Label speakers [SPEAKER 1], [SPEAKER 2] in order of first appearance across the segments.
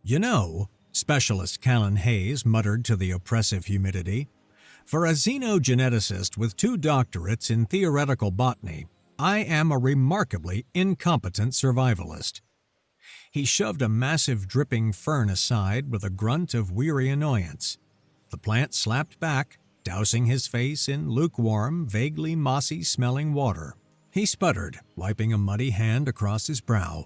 [SPEAKER 1] You know, Specialist Callan Hayes muttered to the oppressive humidity, for a xenogeneticist with 2 doctorates in theoretical botany, I am a remarkably incompetent survivalist. He shoved a massive dripping fern aside with a grunt of weary annoyance. The plant slapped back, dousing his face in lukewarm, vaguely mossy-smelling water. He sputtered, wiping a muddy hand across his brow,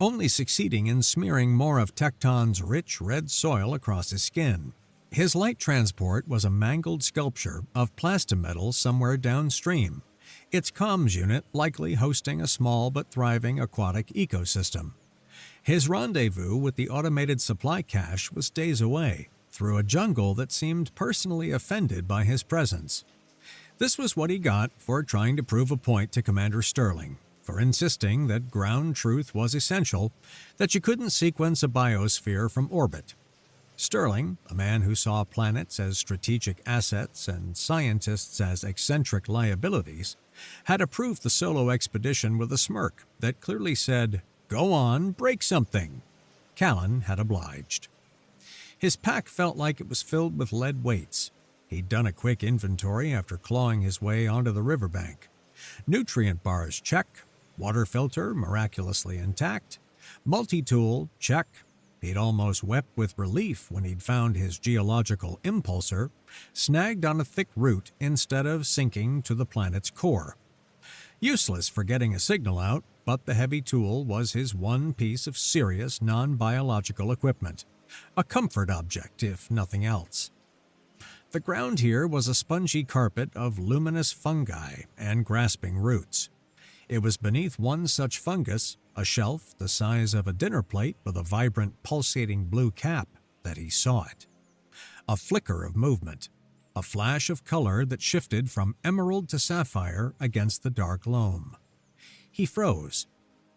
[SPEAKER 1] only succeeding in smearing more of Tecton's rich red soil across his skin. His light transport was a mangled sculpture of plastimetal somewhere downstream, its comms unit likely hosting a small but thriving aquatic ecosystem. His rendezvous with the automated supply cache was days away, through a jungle that seemed personally offended by his presence. This was what he got for trying to prove a point to Commander Sterling, for insisting that ground truth was essential, that you couldn't sequence a biosphere from orbit. Sterling, a man who saw planets as strategic assets and scientists as eccentric liabilities, had approved the solo expedition with a smirk that clearly said, "Go on, break something." Callan had obliged. His pack felt like it was filled with lead weights. He'd done a quick inventory after clawing his way onto the riverbank. Nutrient bars, check. Water filter, miraculously intact. Multi-tool, check. He'd almost wept with relief when he'd found his geological impulsor, snagged on a thick root instead of sinking to the planet's core. Useless for getting a signal out, but the heavy tool was his one piece of serious non-biological equipment. A comfort object, if nothing else. The ground here was a spongy carpet of luminous fungi and grasping roots. It was beneath one such fungus, a shelf the size of a dinner plate with a vibrant, pulsating blue cap, that he saw it. A flicker of movement, a flash of color that shifted from emerald to sapphire against the dark loam. He froze.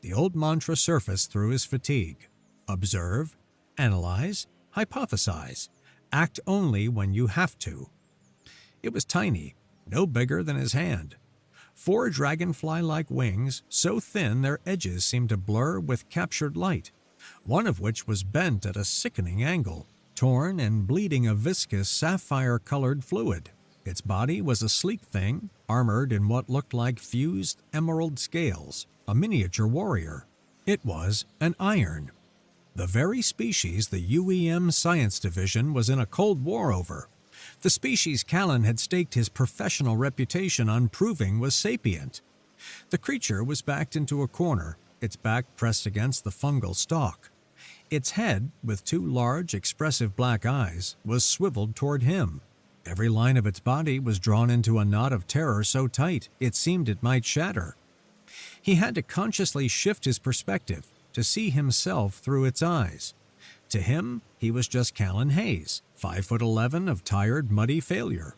[SPEAKER 1] The old mantra surfaced through his fatigue. Observe, analyze, hypothesize. Act only when you have to. It was tiny, no bigger than his hand. 4 dragonfly-like wings, so thin their edges seemed to blur with captured light, one of which was bent at a sickening angle, torn and bleeding a viscous sapphire-colored fluid. Its body was a sleek thing, armored in what looked like fused emerald scales, a miniature warrior. It was an iron. The very species the UEM Science Division was in a Cold War over. The species Callan had staked his professional reputation on proving was sapient. The creature was backed into a corner, its back pressed against the fungal stalk. Its head, with 2 large, expressive black eyes, was swiveled toward him. Every line of its body was drawn into a knot of terror so tight it seemed it might shatter. He had to consciously shift his perspective to see himself through its eyes. To him, he was just Callan Hayes, 5'11" of tired, muddy failure.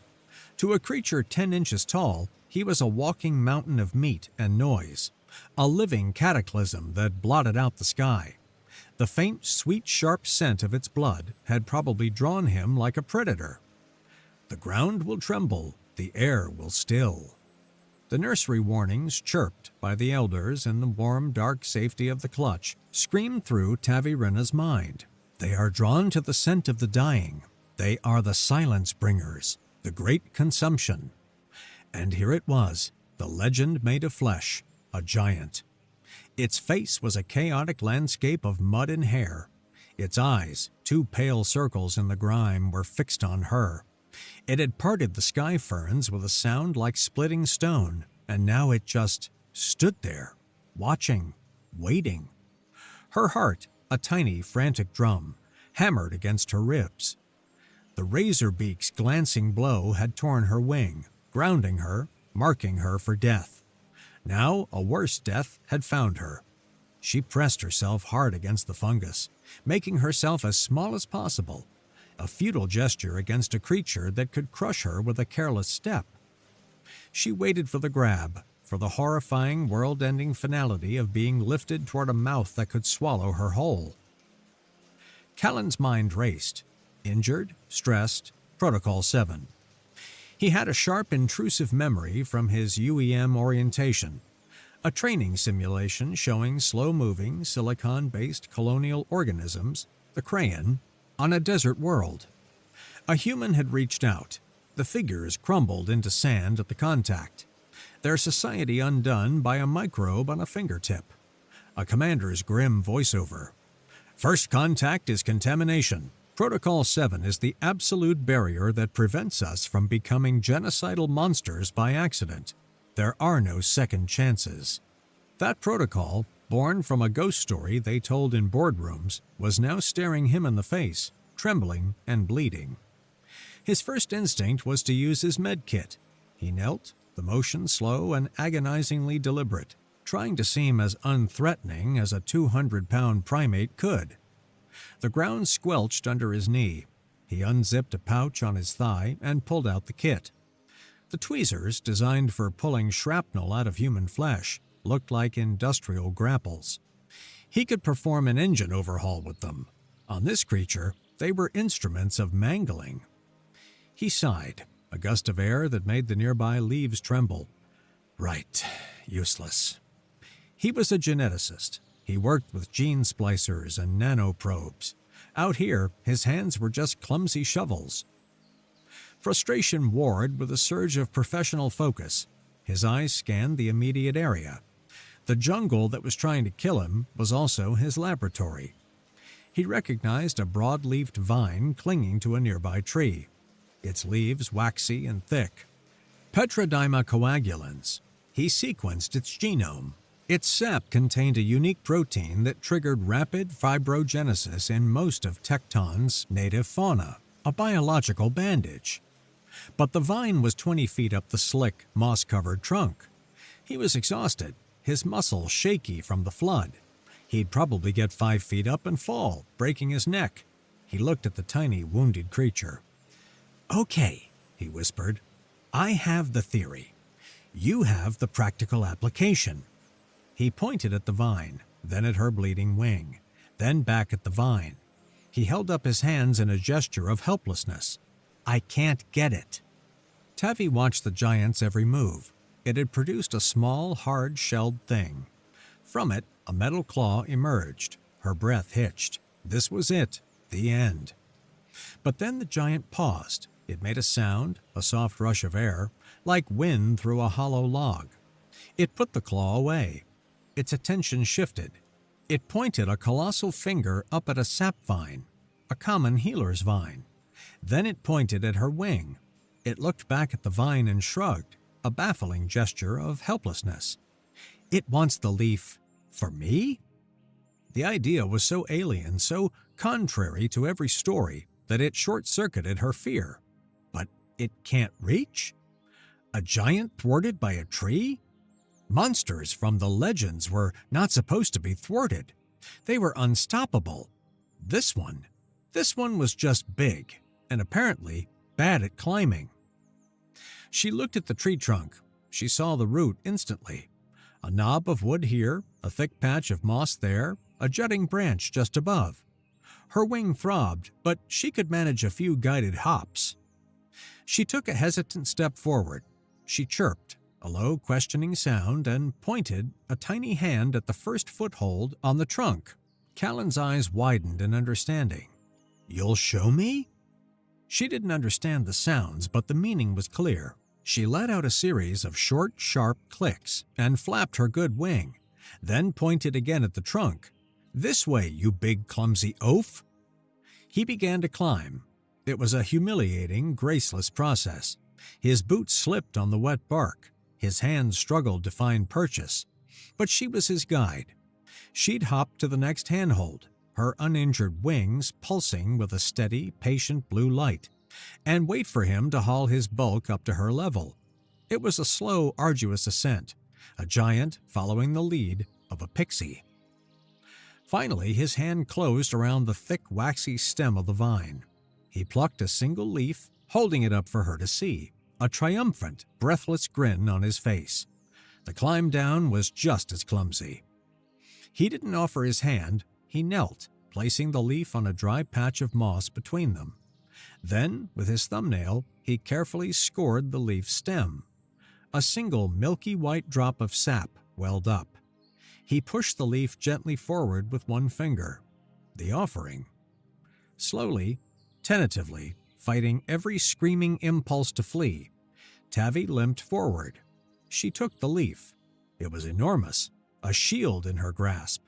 [SPEAKER 1] To a creature 10 inches tall, he was a walking mountain of meat and noise, a living cataclysm that blotted out the sky. The faint, sweet, sharp scent of its blood had probably drawn him like a predator. The ground will tremble, the air will still. The nursery warnings, chirped by the elders in the warm, dark safety of the clutch, screamed through Tavirena's mind. They are drawn to the scent of the dying. They are the silence bringers, the great consumption. And here it was, the legend made of flesh, a giant. Its face was a chaotic landscape of mud and hair. Its eyes, 2 pale circles in the grime, were fixed on her. It had parted the sky ferns with a sound like splitting stone, and now it just stood there, watching, waiting. Her heart, a tiny, frantic drum, hammered against her ribs. The razor beak's glancing blow had torn her wing, grounding her, marking her for death. Now a worse death had found her. She pressed herself hard against the fungus, making herself as small as possible, a futile gesture against a creature that could crush her with a careless step. She waited for the grab, for the horrifying, world-ending finality of being lifted toward a mouth that could swallow her whole. Callan's mind raced. Injured, stressed, Protocol 7. He had a sharp, intrusive memory from his UEM orientation, a training simulation showing slow-moving, silicon-based colonial organisms the crayon, on a desert world. A human had reached out. The figures crumbled into sand at the contact, their society undone by a microbe on a fingertip. A commander's grim voiceover. First contact is contamination. Protocol 7 is the absolute barrier that prevents us from becoming genocidal monsters by accident. There are no second chances. That protocol, born from a ghost story they told in boardrooms, was now staring him in the face, trembling and bleeding. His first instinct was to use his med kit. He knelt, the motion slow and agonizingly deliberate, trying to seem as unthreatening as a 200-pound primate could. The ground squelched under his knee. He unzipped a pouch on his thigh and pulled out the kit. The tweezers, designed for pulling shrapnel out of human flesh, looked like industrial grapples. He could perform an engine overhaul with them. On this creature, they were instruments of mangling. He sighed, a gust of air that made the nearby leaves tremble. Right, useless. He was a geneticist. He worked with gene splicers and nanoprobes. Out here, his hands were just clumsy shovels. Frustration warred with a surge of professional focus. His eyes scanned the immediate area. The jungle that was trying to kill him was also his laboratory. He recognized a broad-leafed vine clinging to a nearby tree, its leaves waxy and thick. Petrodyma coagulans. He sequenced its genome. Its sap contained a unique protein that triggered rapid fibrogenesis in most of Tecton's native fauna, a biological bandage. But the vine was 20 feet up the slick, moss-covered trunk. He was exhausted, his muscles shaky from the flood. He'd probably get 5 feet up and fall, breaking his neck. He looked at the tiny, wounded creature. "Okay," he whispered. "I have the theory. You have the practical application." He pointed at the vine, then at her bleeding wing, then back at the vine. He held up his hands in a gesture of helplessness. "I can't get it." Tavi watched the giant's every move. It had produced a small, hard-shelled thing. From it, a metal claw emerged. Her breath hitched. This was it, the end. But then the giant paused. It made a sound, a soft rush of air, like wind through a hollow log. It put the claw away. Its attention shifted. It pointed a colossal finger up at a sap vine, a common healer's vine. Then it pointed at her wing. It looked back at the vine and shrugged, a baffling gesture of helplessness. "It wants the leaf for me?" The idea was so alien, so contrary to every story, that it short-circuited her fear. But it can't reach? A giant thwarted by a tree? Monsters from the legends were not supposed to be thwarted. They were unstoppable. This one was just big, and apparently bad at climbing. She looked at the tree trunk. She saw the root instantly. A knob of wood here, a thick patch of moss there, a jutting branch just above. Her wing throbbed, but she could manage a few guided hops. She took a hesitant step forward. She chirped, a low questioning sound, and pointed a tiny hand at the first foothold on the trunk. Callan's eyes widened in understanding. "You'll show me?" She didn't understand the sounds, but the meaning was clear. She let out a series of short, sharp clicks and flapped her good wing, then pointed again at the trunk. "This way, you big clumsy oaf!" He began to climb. It was a humiliating, graceless process. His boots slipped on the wet bark. His hands struggled to find purchase. But she was his guide. She'd hop to the next handhold, her uninjured wings pulsing with a steady, patient blue light, and wait for him to haul his bulk up to her level. It was a slow, arduous ascent, a giant following the lead of a pixie. Finally, his hand closed around the thick, waxy stem of the vine. He plucked a single leaf, holding it up for her to see, a triumphant, breathless grin on his face. The climb down was just as clumsy. He didn't offer his hand. He knelt, placing the leaf on a dry patch of moss between them. Then, with his thumbnail, he carefully scored the leaf stem. A single milky white drop of sap welled up. He pushed the leaf gently forward with one finger. The offering Slowly, tentatively, fighting every screaming impulse to flee, Tavi limped forward. She took the leaf. It was enormous, a shield in her grasp.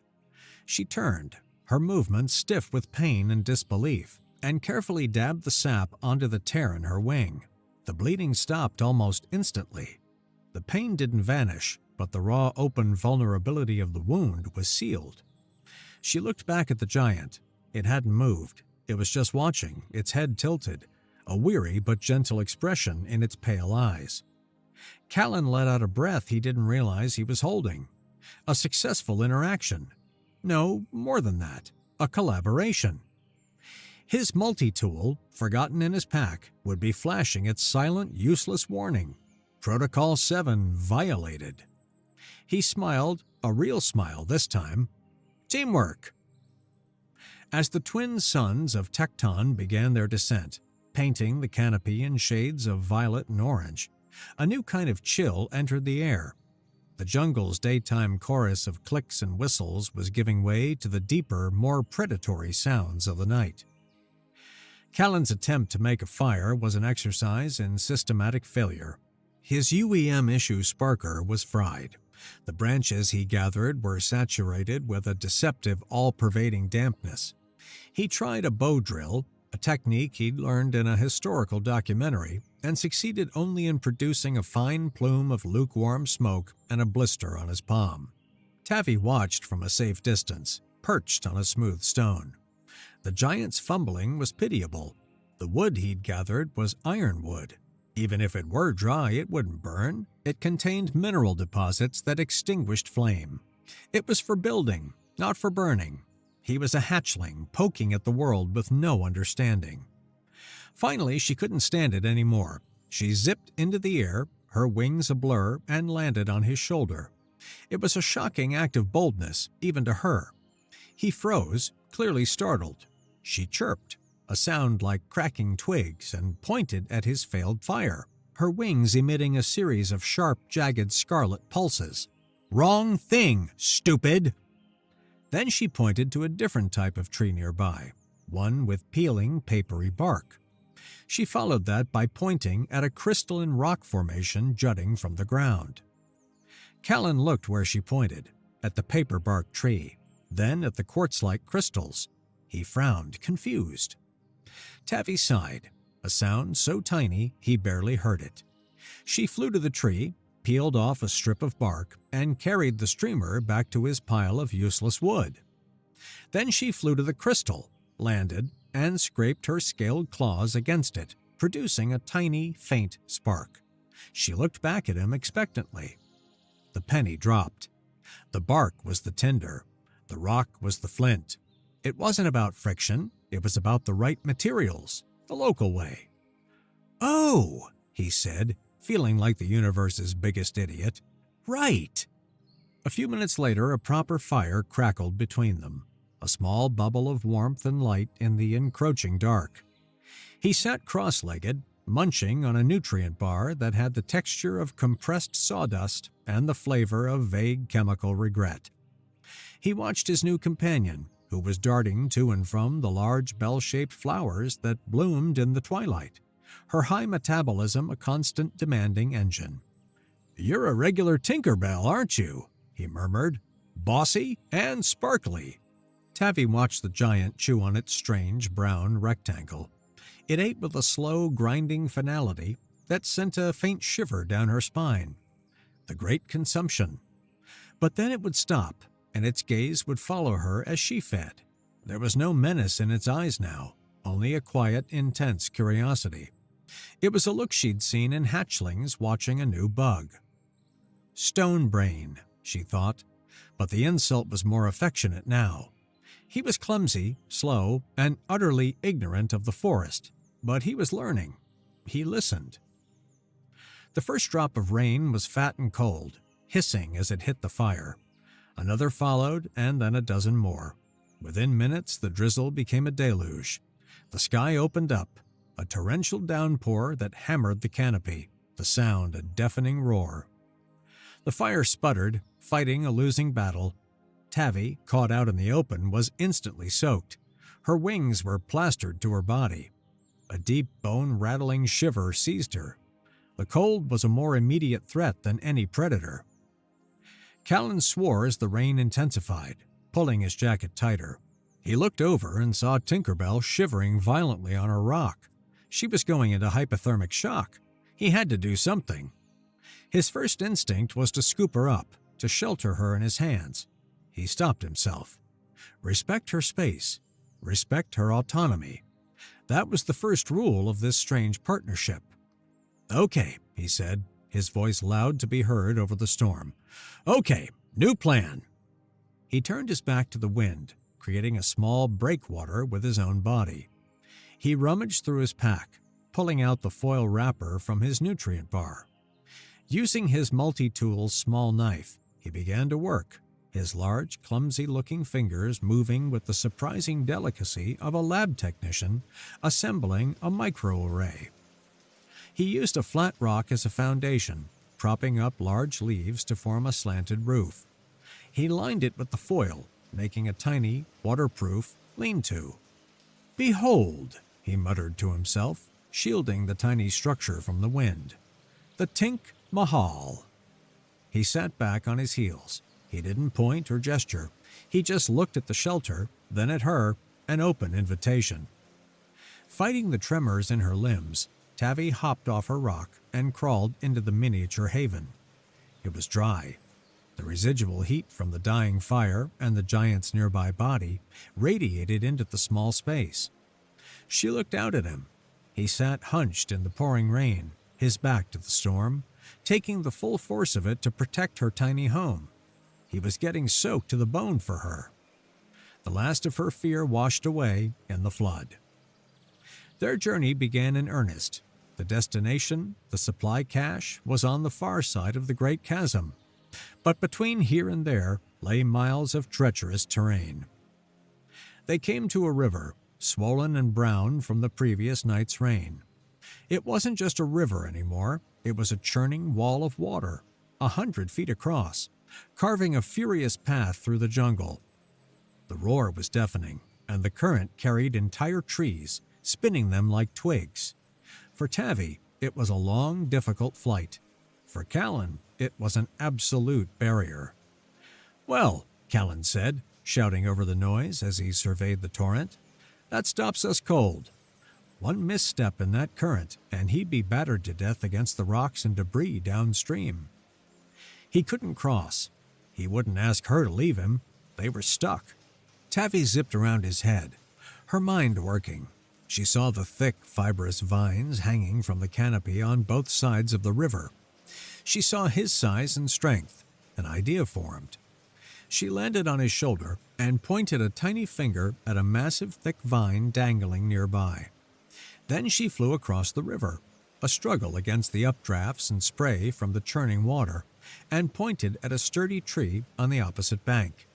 [SPEAKER 1] She turned, her movements stiff with pain and disbelief, and carefully dabbed the sap onto the tear in her wing. The bleeding stopped almost instantly. The pain didn't vanish, but the raw, open vulnerability of the wound was sealed. She looked back at the giant. It hadn't moved. It was just watching, its head tilted, a weary but gentle expression in its pale eyes. Callan let out a breath he didn't realize he was holding. A successful interaction. No, more than that. A collaboration. His multi-tool, forgotten in his pack, would be flashing its silent, useless warning. Protocol 7 violated. He smiled, a real smile this time. Teamwork. As the twin suns of Tecton began their descent, painting the canopy in shades of violet and orange, a new kind of chill entered the air. The jungle's daytime chorus of clicks and whistles was giving way to the deeper, more predatory sounds of the night. Callan's attempt to make a fire was an exercise in systematic failure. His UEM-issue sparker was fried. The branches he gathered were saturated with a deceptive, all-pervading dampness. He tried a bow drill, a technique he'd learned in a historical documentary, and succeeded only in producing a fine plume of lukewarm smoke and a blister on his palm. Tavi watched from a safe distance, perched on a smooth stone. The giant's fumbling was pitiable. The wood he'd gathered was ironwood. Even if it were dry, it wouldn't burn. It contained mineral deposits that extinguished flame. It was for building, not for burning. He was a hatchling, poking at the world with no understanding. Finally, she couldn't stand it anymore. She zipped into the air, her wings a blur, and landed on his shoulder. It was a shocking act of boldness, even to her. He froze, clearly startled. She chirped, a sound like cracking twigs, and pointed at his failed fire, her wings emitting a series of sharp, jagged scarlet pulses. "Wrong thing, stupid!" Then she pointed to a different type of tree nearby, one with peeling, papery bark. She followed that by pointing at a crystalline rock formation jutting from the ground. Callan looked where she pointed, at the paper-bark tree, then at the quartz-like crystals. He frowned, confused. Tavi sighed, a sound so tiny he barely heard it. She flew to the tree, peeled off a strip of bark, and carried the streamer back to his pile of useless wood. Then she flew to the crystal, landed, and scraped her scaled claws against it, producing a tiny, faint spark. She looked back at him expectantly. The penny dropped. The bark was the tinder. The rock was the flint. It wasn't about friction. It was about the right materials, the local way. "Oh," he said, feeling like the universe's biggest idiot. "Right." A few minutes later, a proper fire crackled between them, a small bubble of warmth and light in the encroaching dark. He sat cross-legged, munching on a nutrient bar that had the texture of compressed sawdust and the flavor of vague chemical regret. He watched his new companion, who was darting to and from the large bell-shaped flowers that bloomed in the twilight, her high metabolism a constant demanding engine. "You're a regular Tinkerbell, aren't you?" he murmured. "Bossy and sparkly." Tavi watched the giant chew on its strange brown rectangle. It ate with a slow, grinding finality that sent a faint shiver down her spine. The great consumption. But then it would stop, and its gaze would follow her as she fed. There was no menace in its eyes now, only a quiet, intense curiosity. It was a look she'd seen in hatchlings watching a new bug. Stone brain, she thought, but the insult was more affectionate now. He was clumsy, slow, and utterly ignorant of the forest, but he was learning. He listened. The first drop of rain was fat and cold, hissing as it hit the fire. Another followed, and then a dozen more. Within minutes, the drizzle became a deluge. The sky opened up, a torrential downpour that hammered the canopy, the sound a deafening roar. The fire sputtered, fighting a losing battle. Tavi, caught out in the open, was instantly soaked. Her wings were plastered to her body. A deep, bone-rattling shiver seized her. The cold was a more immediate threat than any predator. Callan swore as the rain intensified, pulling his jacket tighter. He looked over and saw Tinkerbell shivering violently on her rock. She was going into hypothermic shock. He had to do something. His first instinct was to scoop her up, to shelter her in his hands. He stopped himself. Respect her space. Respect her autonomy. That was the first rule of this strange partnership. "Okay," he said, his voice loud to be heard over the storm. "Okay, new plan." He turned his back to the wind, creating a small breakwater with his own body. He rummaged through his pack, pulling out the foil wrapper from his nutrient bar. Using his multi-tool small knife, he began to work, his large, clumsy-looking fingers moving with the surprising delicacy of a lab technician assembling a microarray. He used a flat rock as a foundation, propping up large leaves to form a slanted roof. He lined it with the foil, making a tiny, waterproof lean-to. "Behold," he muttered to himself, shielding the tiny structure from the wind. "The Tink Mahal." He sat back on his heels. He didn't point or gesture. He just looked at the shelter, then at her, an open invitation. Fighting the tremors in her limbs, Tavi hopped off her rock and crawled into the miniature haven. It was dry. The residual heat from the dying fire and the giant's nearby body radiated into the small space. She looked out at him. He sat hunched in the pouring rain, his back to the storm, taking the full force of it to protect her tiny home. He was getting soaked to the bone for her. The last of her fear washed away in the flood. Their journey began in earnest. The destination, the supply cache, was on the far side of the Great Chasm, but between here and there lay miles of treacherous terrain. They came to a river, swollen and brown from the previous night's rain. It wasn't just a river anymore, it was a churning wall of water, 100 feet across, carving a furious path through the jungle. The roar was deafening, and the current carried entire trees, spinning them like twigs. For Tavi, it was a long, difficult flight. For Callan, it was an absolute barrier. "Well," Callan said, shouting over the noise as he surveyed the torrent, "that stops us cold. One misstep in that current, and he'd be battered to death against the rocks and debris downstream." He couldn't cross. He wouldn't ask her to leave him. They were stuck. Tavi zipped around his head, her mind working. She saw the thick, fibrous vines hanging from the canopy on both sides of the river. She saw his size and strength. An idea formed. She landed on his shoulder and pointed a tiny finger at a massive, thick vine dangling nearby. Then she flew across the river, a struggle against the updrafts and spray from the churning water, and pointed at a sturdy tree on the opposite bank.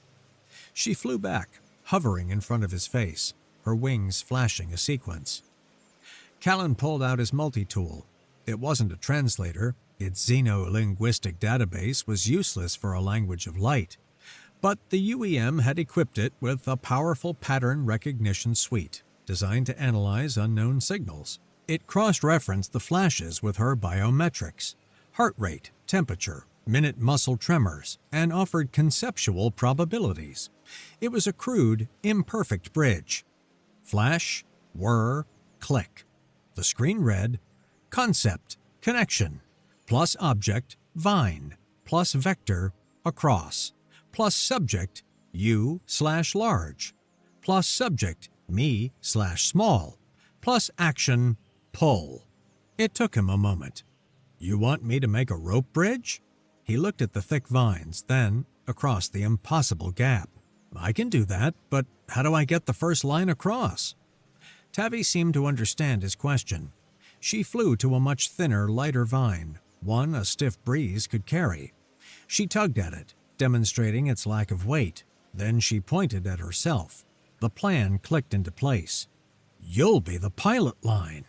[SPEAKER 1] She flew back, hovering in front of his face, her wings flashing a sequence. Callan pulled out his multi-tool. It wasn't a translator. Its xeno-linguistic database was useless for a language of light. But the UEM had equipped it with a powerful pattern recognition suite designed to analyze unknown signals. It cross-referenced the flashes with her biometrics, heart rate, temperature, minute muscle tremors, and offered conceptual probabilities. It was a crude, imperfect bridge. Flash, whir, click. The screen read, concept, connection, plus object, vine, plus vector, across, plus subject, you/large, plus subject, me/small, plus action, pull. It took him a moment. "You want me to make a rope bridge?" He looked at the thick vines, then across the impossible gap. "I can do that, but how do I get the first line across?" Tavi seemed to understand his question. She flew to a much thinner, lighter vine, one a stiff breeze could carry. She tugged at it, demonstrating its lack of weight. Then she pointed at herself. The plan clicked into place. "You'll be the pilot line."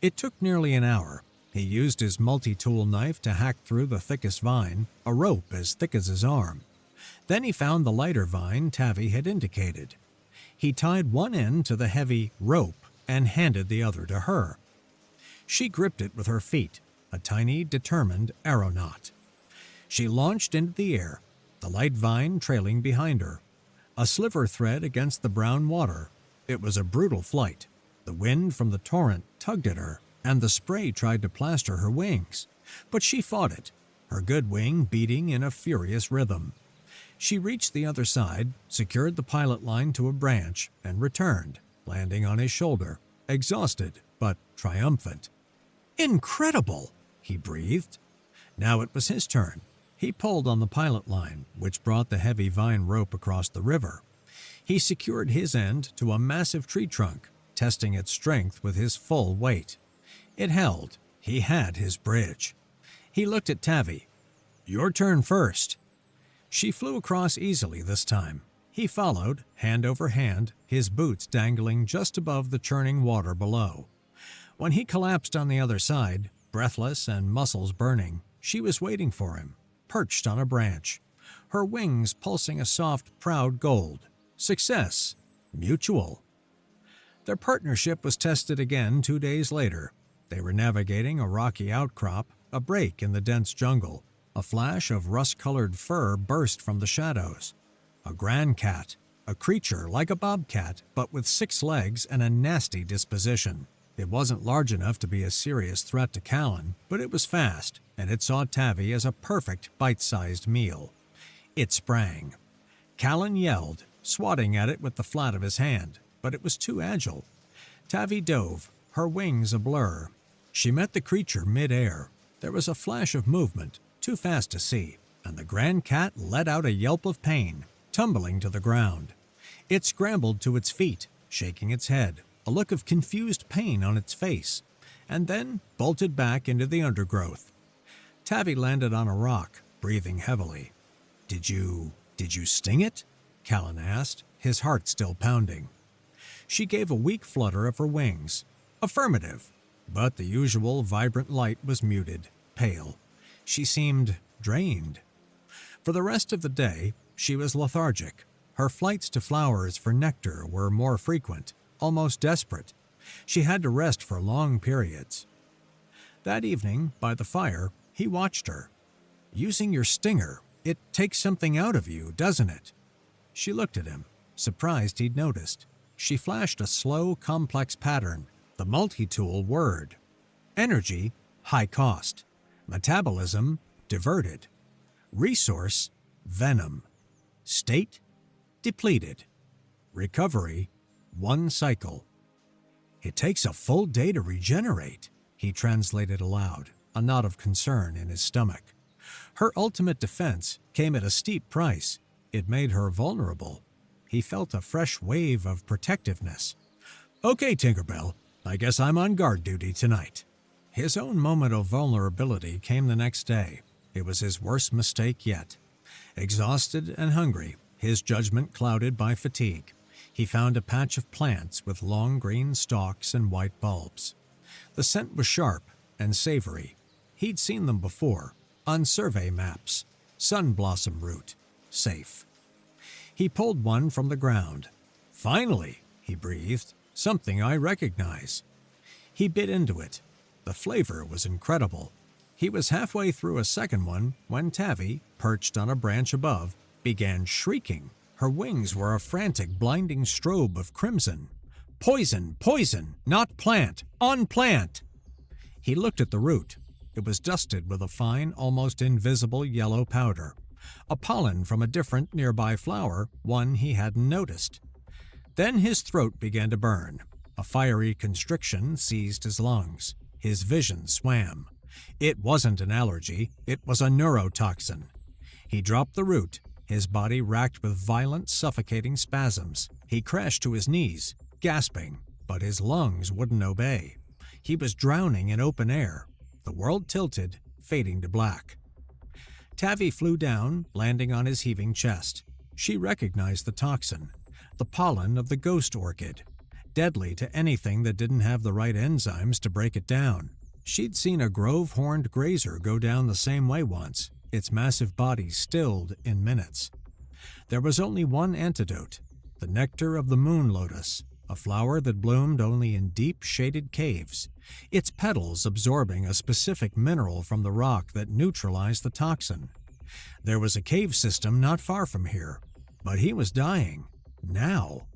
[SPEAKER 1] It took nearly an hour. He used his multi-tool knife to hack through the thickest vine, a rope as thick as his arm. Then he found the lighter vine Tavi had indicated. He tied one end to the heavy rope and handed the other to her. She gripped it with her feet, a tiny, determined aeronaut. She launched into the air, the light vine trailing behind her, a sliver thread against the brown water. It was a brutal flight. The wind from the torrent tugged at her, and the spray tried to plaster her wings. But she fought it, her good wing beating in a furious rhythm. She reached the other side, secured the pilot line to a branch, and returned, landing on his shoulder, exhausted but triumphant. "Incredible!" he breathed. Now it was his turn. He pulled on the pilot line, which brought the heavy vine rope across the river. He secured his end to a massive tree trunk, testing its strength with his full weight. It held. He had his bridge. He looked at Tavi. "Your turn first." She flew across easily this time. He followed, hand over hand, his boots dangling just above the churning water below. When he collapsed on the other side, breathless and muscles burning, she was waiting for him, perched on a branch, her wings pulsing a soft, proud gold. Success. Mutual. Their partnership was tested again 2 days later. They were navigating a rocky outcrop, a break in the dense jungle. A flash of rust-colored fur burst from the shadows. A grand cat, a creature like a bobcat, but with 6 legs and a nasty disposition. It wasn't large enough to be a serious threat to Callan, but it was fast, and it saw Tavi as a perfect bite-sized meal. It sprang. Callan yelled, swatting at it with the flat of his hand, but it was too agile. Tavi dove, her wings a blur. She met the creature mid-air. There was a flash of movement, too fast to see, and the grand cat let out a yelp of pain, tumbling to the ground. It scrambled to its feet, shaking its head, a look of confused pain on its face, and then bolted back into the undergrowth. Tavi landed on a rock, breathing heavily. Did you sting it?" Callan asked, his heart still pounding. She gave a weak flutter of her wings. Affirmative, but the usual vibrant light was muted, pale. She seemed drained. For the rest of the day, she was lethargic. Her flights to flowers for nectar were more frequent, almost desperate. She had to rest for long periods. That evening, by the fire, he watched her. "Using your stinger, it takes something out of you, doesn't it?" She looked at him, surprised he'd noticed. She flashed a slow, complex pattern, the multi-tool word. Energy, high cost. Metabolism, diverted. Resource, venom. State, depleted. Recovery, 1 cycle. "It takes a full day to regenerate," he translated aloud, a knot of concern in his stomach. Her ultimate defense came at a steep price. It made her vulnerable. He felt a fresh wave of protectiveness. "Okay, Tinkerbell, I guess I'm on guard duty tonight." His own moment of vulnerability came the next day. It was his worst mistake yet. Exhausted and hungry, his judgment clouded by fatigue, he found a patch of plants with long green stalks and white bulbs. The scent was sharp and savory. He'd seen them before, on survey maps. Sun blossom root. Safe. He pulled one from the ground. "Finally," he breathed, "something I recognize." He bit into it. The flavor was incredible. He was halfway through a second one when Tavi, perched on a branch above, began shrieking. Her wings were a frantic, blinding strobe of crimson. "Poison! Poison! Not plant! On plant!" He looked at the root. It was dusted with a fine, almost invisible yellow powder. A pollen from a different nearby flower, one he hadn't noticed. Then his throat began to burn. A fiery constriction seized his lungs. His vision swam. It wasn't an allergy, it was a neurotoxin. He dropped the root, his body racked with violent, suffocating spasms. He crashed to his knees, gasping, but his lungs wouldn't obey. He was drowning in open air. The world tilted, fading to black. Tavi flew down, landing on his heaving chest. She recognized the toxin, the pollen of the ghost orchid, deadly to anything that didn't have the right enzymes to break it down. She'd seen a grove-horned grazer go down the same way once, its massive body stilled in minutes. There was only one antidote, the nectar of the moon lotus, a flower that bloomed only in deep, shaded caves, its petals absorbing a specific mineral from the rock that neutralized the toxin. There was a cave system not far from here, but he was dying. Now.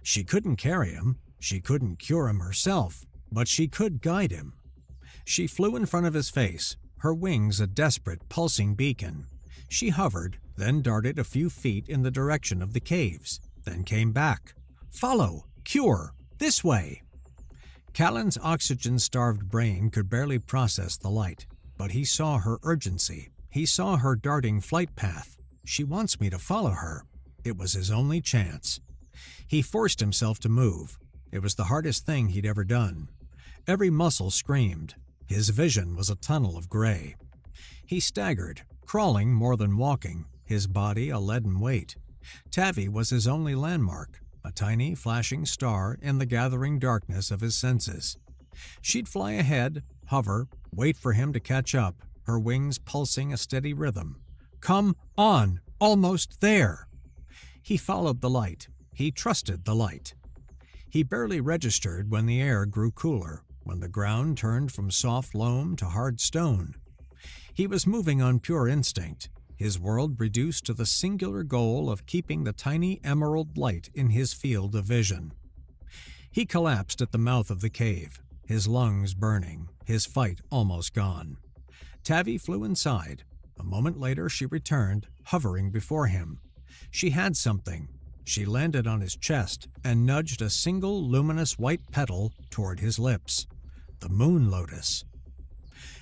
[SPEAKER 1] She couldn't carry him, she couldn't cure him herself, but she could guide him. She flew in front of his face, her wings a desperate, pulsing beacon. She hovered, then darted a few feet in the direction of the caves, then came back. Follow! Cure! This way! Callan's oxygen-starved brain could barely process the light, but he saw her urgency. He saw her darting flight path. She wants me to follow her. It was his only chance. He forced himself to move. It was the hardest thing he'd ever done. Every muscle screamed. His vision was a tunnel of gray. He staggered, crawling more than walking, his body a leaden weight. Tavi was his only landmark, a tiny, flashing star in the gathering darkness of his senses. She'd fly ahead, hover, wait for him to catch up, her wings pulsing a steady rhythm. Come on! Almost there! He followed the light. He trusted the light. He barely registered when the air grew cooler, when the ground turned from soft loam to hard stone. He was moving on pure instinct, his world reduced to the singular goal of keeping the tiny emerald light in his field of vision. He collapsed at the mouth of the cave, his lungs burning, his fight almost gone. Tavi flew inside. A moment later she returned, hovering before him. She had something. She landed on his chest and nudged a single luminous white petal toward his lips. The moon lotus.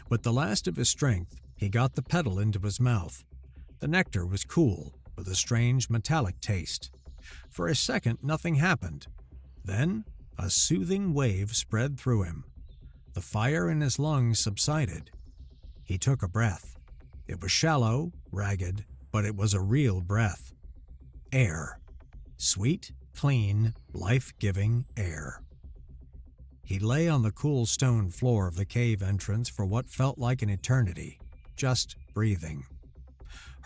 [SPEAKER 1] With the last of his strength, he got the petal into his mouth. The nectar was cool, with a strange metallic taste. For a second, nothing happened. Then, a soothing wave spread through him. The fire in his lungs subsided. He took a breath. It was shallow, ragged, but it was a real breath. Air. Sweet, clean, life-giving air. He lay on the cool stone floor of the cave entrance for what felt like an eternity, just breathing.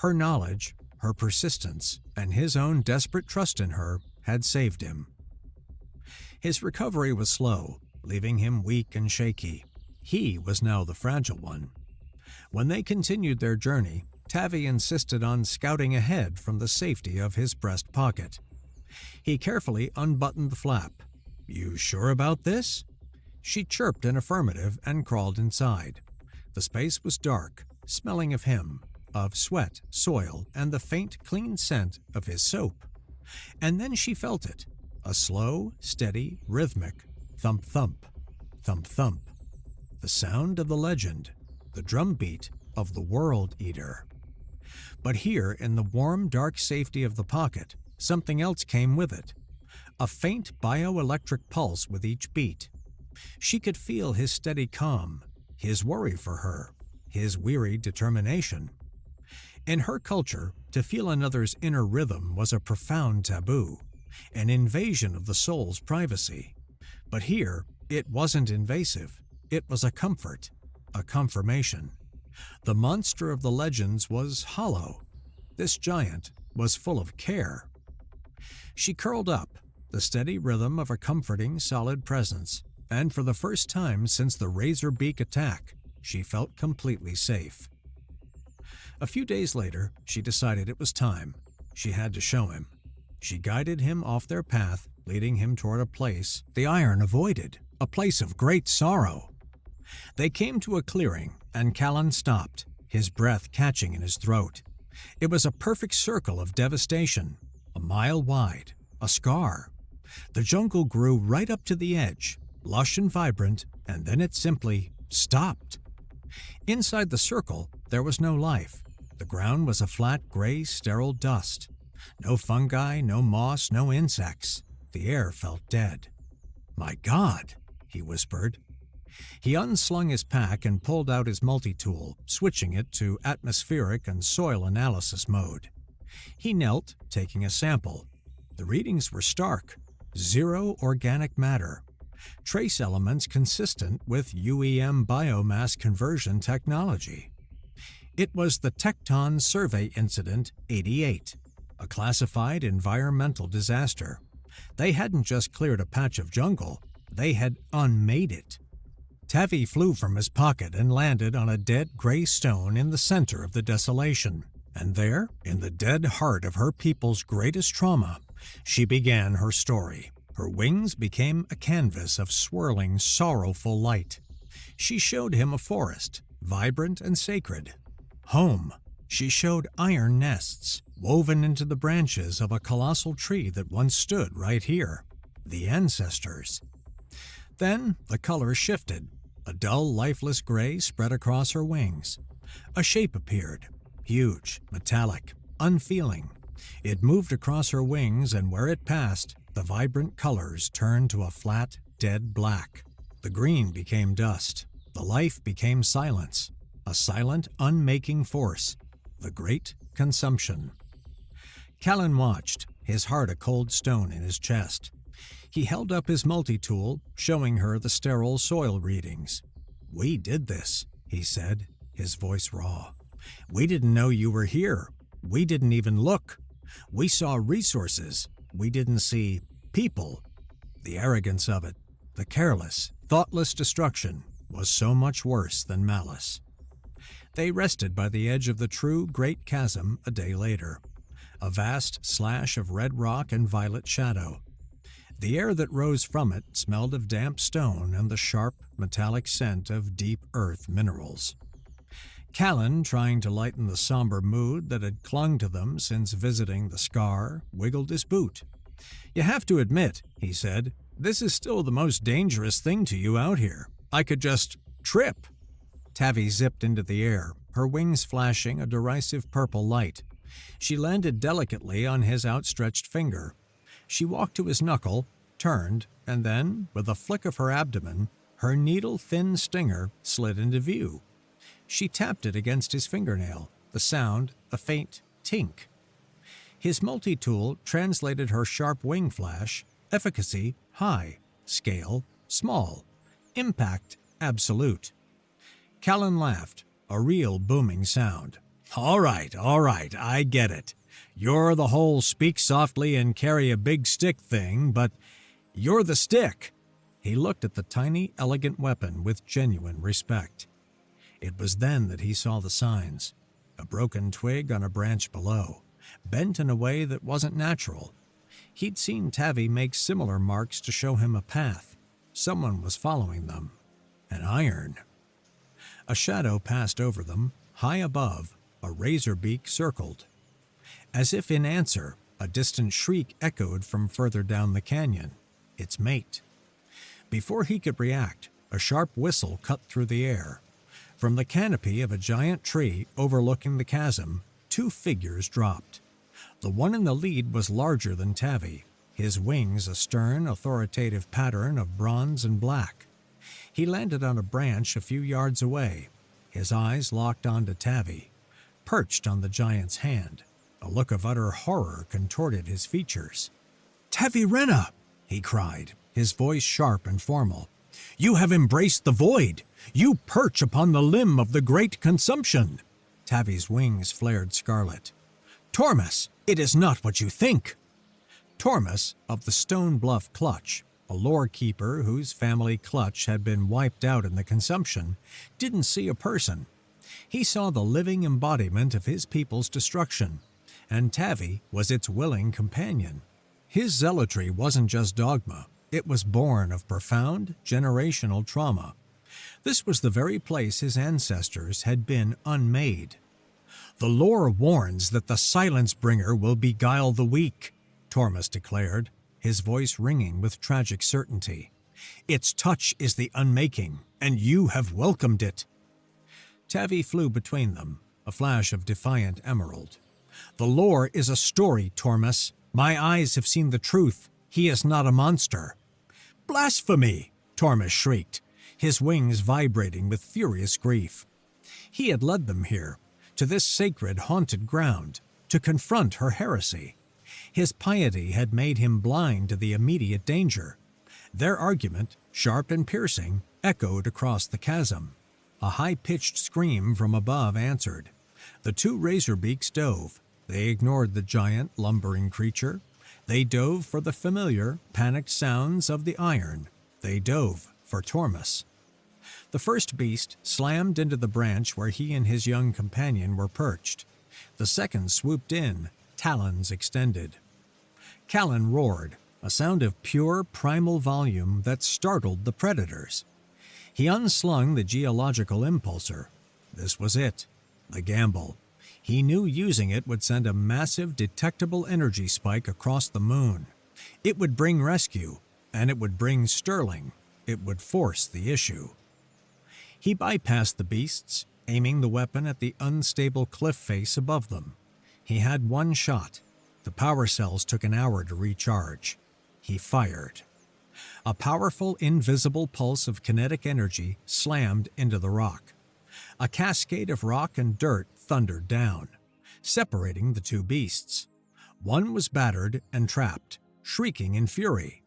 [SPEAKER 1] Her knowledge, her persistence, and his own desperate trust in her had saved him. His recovery was slow, leaving him weak and shaky. He was now the fragile one. When they continued their journey, Tavi insisted on scouting ahead from the safety of his breast pocket. He carefully unbuttoned the flap. "You sure about this?" She chirped an affirmative and crawled inside. The space was dark, smelling of him, of sweat, soil, and the faint, clean scent of his soap. And then she felt it, a slow, steady, rhythmic thump-thump, thump-thump. The sound of the legend, the drumbeat of the World Eater. But here, in the warm, dark safety of the pocket, something else came with it. A faint bioelectric pulse with each beat. She could feel his steady calm, his worry for her, his weary determination. In her culture, to feel another's inner rhythm was a profound taboo, an invasion of the soul's privacy. But here, it wasn't invasive. It was a comfort, a confirmation. The monster of the legends was hollow. This giant was full of care. She curled up, the steady rhythm of a comforting, solid presence, and for the first time since the razor beak attack, she felt completely safe. A few days later, she decided it was time. She had to show him. She guided him off their path, leading him toward a place the iron avoided, a place of great sorrow. They came to a clearing, and Callan stopped, his breath catching in his throat. It was a perfect circle of devastation, a mile wide, a scar. The jungle grew right up to the edge, lush and vibrant, and then it simply stopped. Inside the circle, there was no life. The ground was a flat, gray, sterile dust. No fungi, no moss, no insects. The air felt dead. "My God," he whispered. He unslung his pack and pulled out his multi-tool, switching it to atmospheric and soil analysis mode. He knelt, taking a sample. The readings were stark. 0 organic matter. Trace elements consistent with UEM biomass conversion technology. It was the Tecton Survey Incident 88. a classified environmental disaster. They hadn't just cleared a patch of jungle, they had unmade it. Tavi flew from his pocket and landed on a dead gray stone in the center of the desolation. And there, in the dead heart of her people's greatest trauma, she began her story. Her wings became a canvas of swirling, sorrowful light. She showed him a forest, vibrant and sacred. Home. She showed iron nests, woven into the branches of a colossal tree that once stood right here. The ancestors. Then the color shifted. A dull, lifeless gray spread across her wings. A shape appeared, huge, metallic, unfeeling. It moved across her wings, and where it passed, the vibrant colors turned to a flat, dead black. The green became dust. The life became silence, a silent, unmaking force, the great consumption. Callan watched, his heart a cold stone in his chest. He held up his multi-tool, showing her the sterile soil readings. "We did this," he said, his voice raw. "We didn't know you were here. We didn't even look. We saw resources. We didn't see people." The arrogance of it, the careless, thoughtless destruction, was so much worse than malice. They rested by the edge of the true Great Chasm a day later, a vast slash of red rock and violet shadow. The air that rose from it smelled of damp stone and the sharp, metallic scent of deep earth minerals. Callan, trying to lighten the somber mood that had clung to them since visiting the scar, wiggled his boot. "You have to admit," he said, "this is still the most dangerous thing to you out here. I could just trip." Tavi zipped into the air, her wings flashing a derisive purple light. She landed delicately on his outstretched finger. She walked to his knuckle, turned, and then, with a flick of her abdomen, her needle-thin stinger slid into view. She tapped it against his fingernail, the sound a faint tink. His multi-tool translated her sharp wing flash, efficacy high, scale small, impact absolute. Callan laughed, a real booming sound. All right, I get it. You're the whole speak softly and carry a big stick thing, but you're the stick." He looked at the tiny, elegant weapon with genuine respect. It was then that he saw the signs. A broken twig on a branch below, bent in a way that wasn't natural. He'd seen Tavi make similar marks to show him a path. Someone was following them. An iron. A shadow passed over them. High above, a razor beak circled. As if in answer, a distant shriek echoed from further down the canyon. Its mate. Before he could react, a sharp whistle cut through the air. From the canopy of a giant tree overlooking the chasm, two figures dropped. The one in the lead was larger than Tavi, his wings a stern, authoritative pattern of bronze and black. He landed on a branch a few yards away, his eyes locked onto Tavi, perched on the giant's hand. A look of utter horror contorted his features. "Tavi-Rena!" he cried, his voice sharp and formal. "You have embraced the void! You perch upon the limb of the great consumption!" Tavi's wings flared scarlet. "Tormus, it is not what you think!" Tormus, of the Stone Bluff Clutch, a lore keeper whose family clutch had been wiped out in the consumption, didn't see a person. He saw the living embodiment of his people's destruction, and Tavi was its willing companion. His zealotry wasn't just dogma, it was born of profound, generational trauma. This was the very place his ancestors had been unmade. "The lore warns that the Silence Bringer will beguile the weak," Tormus declared, his voice ringing with tragic certainty. "Its touch is the unmaking, and you have welcomed it." Tavi flew between them, a flash of defiant emerald. "The lore is a story, Tormus. My eyes have seen the truth. He is not a monster." "Blasphemy!" Tormus shrieked, his wings vibrating with furious grief. He had led them here, to this sacred, haunted ground, to confront her heresy. His piety had made him blind to the immediate danger. Their argument, sharp and piercing, echoed across the chasm. A high-pitched scream from above answered. The two razor beaks dove, They ignored the giant, lumbering creature. They dove for the familiar, panicked sounds of the iron. They dove for Tormus. The first beast slammed into the branch where he and his young companion were perched. The second swooped in, talons extended. Callan roared, a sound of pure, primal volume that startled the predators. He unslung the geological impulsor. This was it, the gamble. He knew using it would send a massive, detectable energy spike across the moon. It would bring rescue, and it would bring Sterling. It would force the issue. He bypassed the beasts, aiming the weapon at the unstable cliff face above them. He had one shot. The power cells took an hour to recharge. He fired. A powerful, invisible pulse of kinetic energy slammed into the rock. A cascade of rock and dirt thundered down, separating the two beasts. One was battered and trapped, shrieking in fury.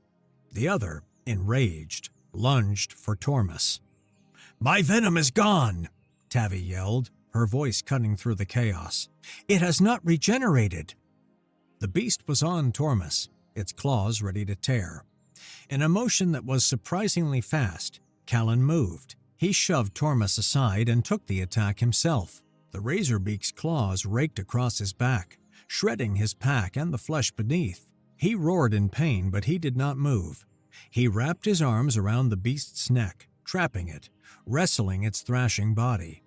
[SPEAKER 1] The other, enraged, lunged for Tormus. "My venom is gone!" Tavi yelled, her voice cutting through the chaos. "It has not regenerated!" The beast was on Tormus, its claws ready to tear. In a motion that was surprisingly fast, Callan moved. He shoved Tormus aside and took the attack himself. The Razorbeak's claws raked across his back, shredding his pack and the flesh beneath. He roared in pain, but he did not move. He wrapped his arms around the beast's neck, trapping it, wrestling its thrashing body.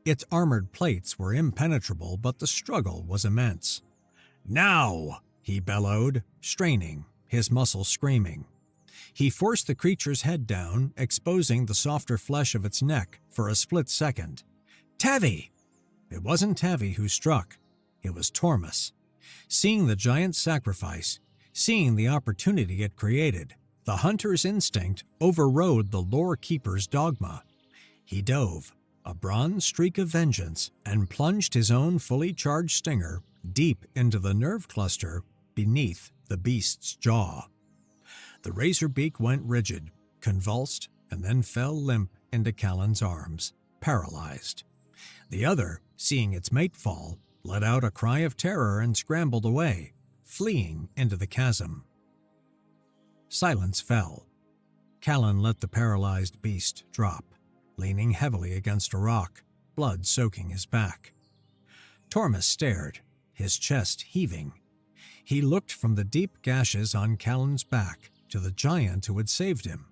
[SPEAKER 1] Its armored plates were impenetrable, but the struggle was immense. "Now!" he bellowed, straining, his muscles screaming. He forced the creature's head down, exposing the softer flesh of its neck for a split second. "Tavi!" It wasn't Tavi who struck. It was Tormus. Seeing the giant's sacrifice, seeing the opportunity it created, the hunter's instinct overrode the lore keeper's dogma. He dove, a bronze streak of vengeance, and plunged his own fully charged stinger deep into the nerve cluster beneath the beast's jaw. The Razorbeak went rigid, convulsed, and then fell limp into Callan's arms, paralyzed. The other, seeing its mate fall, let out a cry of terror and scrambled away, fleeing into the chasm. Silence fell. Callan let the paralyzed beast drop, leaning heavily against a rock, blood soaking his back. Tormus stared, his chest heaving. He looked from the deep gashes on Callan's back to the giant who had saved him,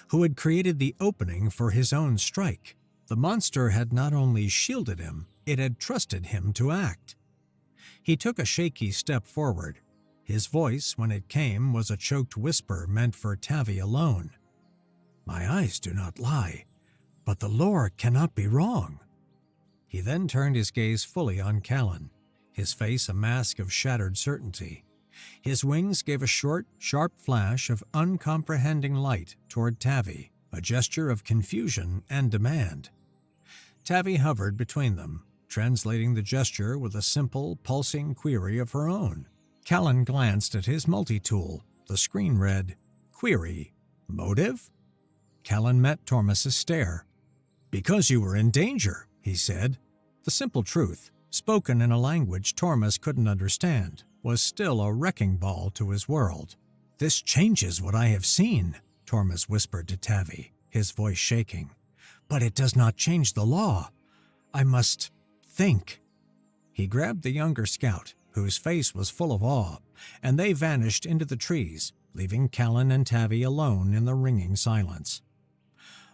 [SPEAKER 1] who had created the opening for his own strike. The monster had not only shielded him, it had trusted him to act. He took a shaky step forward. His voice, when it came, was a choked whisper meant for Tavi alone. "My eyes do not lie, but the lore cannot be wrong." He then turned his gaze fully on Callan, his face a mask of shattered certainty. His wings gave a short, sharp flash of uncomprehending light toward Tavi, a gesture of confusion and demand. Tavi hovered between them, translating the gesture with a simple, pulsing query of her own. Callan glanced at his multi-tool. The screen read, "Query, motive?" Callan met Tormus's stare. "Because you were in danger," he said. The simple truth, spoken in a language Tormus couldn't understand, was still a wrecking ball to his world. "This changes what I have seen," Tormus whispered to Tavi, his voice shaking. "But it does not change the law. I must think." He grabbed the younger scout, whose face was full of awe, and they vanished into the trees, leaving Callan and Tavi alone in the ringing silence.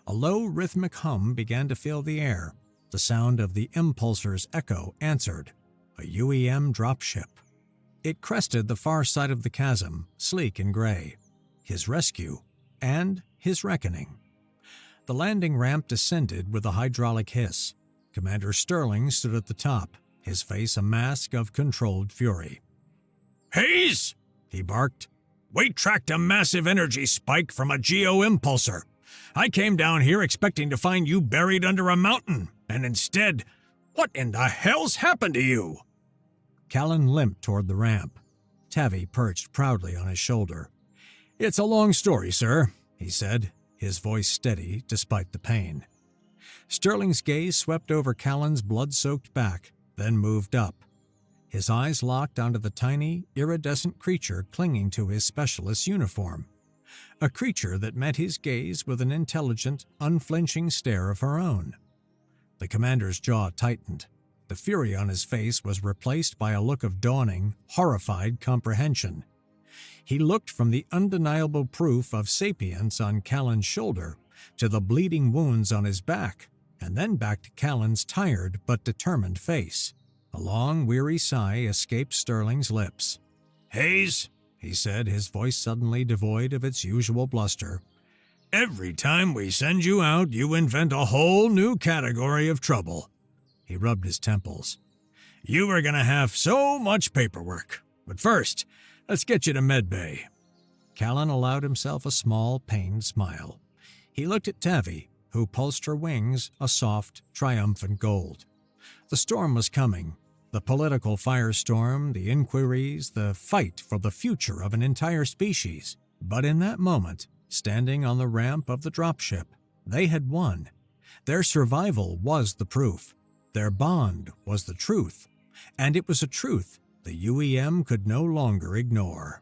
[SPEAKER 1] A low, rhythmic hum began to fill the air. The sound of the impulsor's echo answered, a UEM dropship. It crested the far side of the chasm, sleek and gray. His rescue and his reckoning. The landing ramp descended with a hydraulic hiss. Commander Sterling stood at the top, his face a mask of controlled fury. "Hayes!" he barked. "We tracked a massive energy spike from a geo-impulsor. I came down here expecting to find you buried under a mountain, and instead, what in the hell's happened to you?" Callan limped toward the ramp. Tavi perched proudly on his shoulder. "It's a long story, sir," he said, his voice steady despite the pain. Sterling's gaze swept over Callan's blood-soaked back, then moved up. His eyes locked onto the tiny, iridescent creature clinging to his specialist's uniform. A creature that met his gaze with an intelligent, unflinching stare of her own. The commander's jaw tightened. The fury on his face was replaced by a look of dawning, horrified comprehension. He looked from the undeniable proof of sapience on Callan's shoulder to the bleeding wounds on his back, and then back to Callan's tired but determined face. A long, weary sigh escaped Sterling's lips. "Hayes," he said, his voice suddenly devoid of its usual bluster, "every time we send you out, you invent a whole new category of trouble." He rubbed his temples. "You are going to have so much paperwork. But first, let's get you to medbay." Callan allowed himself a small, pained smile. He looked at Tavi, who pulsed her wings a soft, triumphant gold. The storm was coming. The political firestorm, the inquiries, the fight for the future of an entire species. But in that moment, standing on the ramp of the dropship, they had won. Their survival was the proof. Their bond was the truth. And it was a truth the UEM could no longer ignore.